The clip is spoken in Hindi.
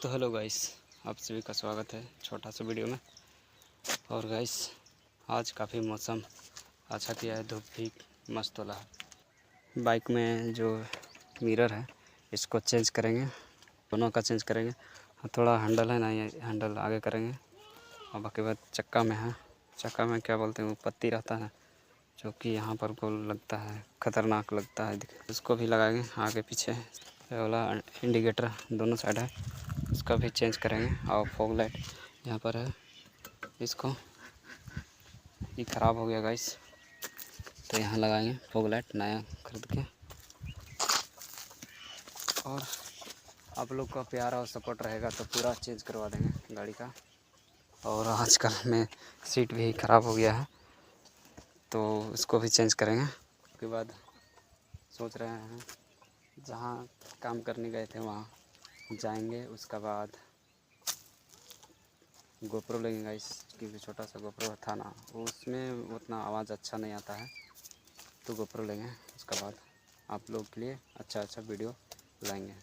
तो हेलो गाइस, आप सभी का स्वागत है छोटा सा वीडियो में। और गाइस आज काफ़ी मौसम अच्छा किया है, धूप भी मस्त वाला है। बाइक में जो मिरर है इसको चेंज करेंगे, दोनों का चेंज करेंगे। थोड़ा हैंडल है ना, ये हैंडल आगे करेंगे। और बाकी बात चक्का में है, चक्का में क्या बोलते हैं वो पत्ती रहता है जो कि यहाँ पर को लगता है, ख़तरनाक लगता है। इसको भी लगाएंगे आगे पीछे। ये वाला इंडिकेटर दोनों साइड है, उसका भी चेंज करेंगे। और फॉग लाइट यहाँ पर है, इसको ये ख़राब हो गया गाइस, तो यहाँ लगाएंगे फॉग लाइट नया खरीद के। और आप लोग का प्यार और सपोर्ट रहेगा तो पूरा चेंज करवा देंगे गाड़ी का। और आजकल में सीट भी ख़राब हो गया है तो इसको भी चेंज करेंगे। उसके बाद सोच रहे हैं जहाँ काम करने गए थे वहाँ जाएंगे। उसके बाद गोप्रो लेंगे गाइस, क्योंकि छोटा सा गोप्रो था ना, उसमें उतना आवाज़ अच्छा नहीं आता है, तो गोप्रो लेंगे। उसके बाद आप लोग के लिए अच्छा वीडियो लाएंगे।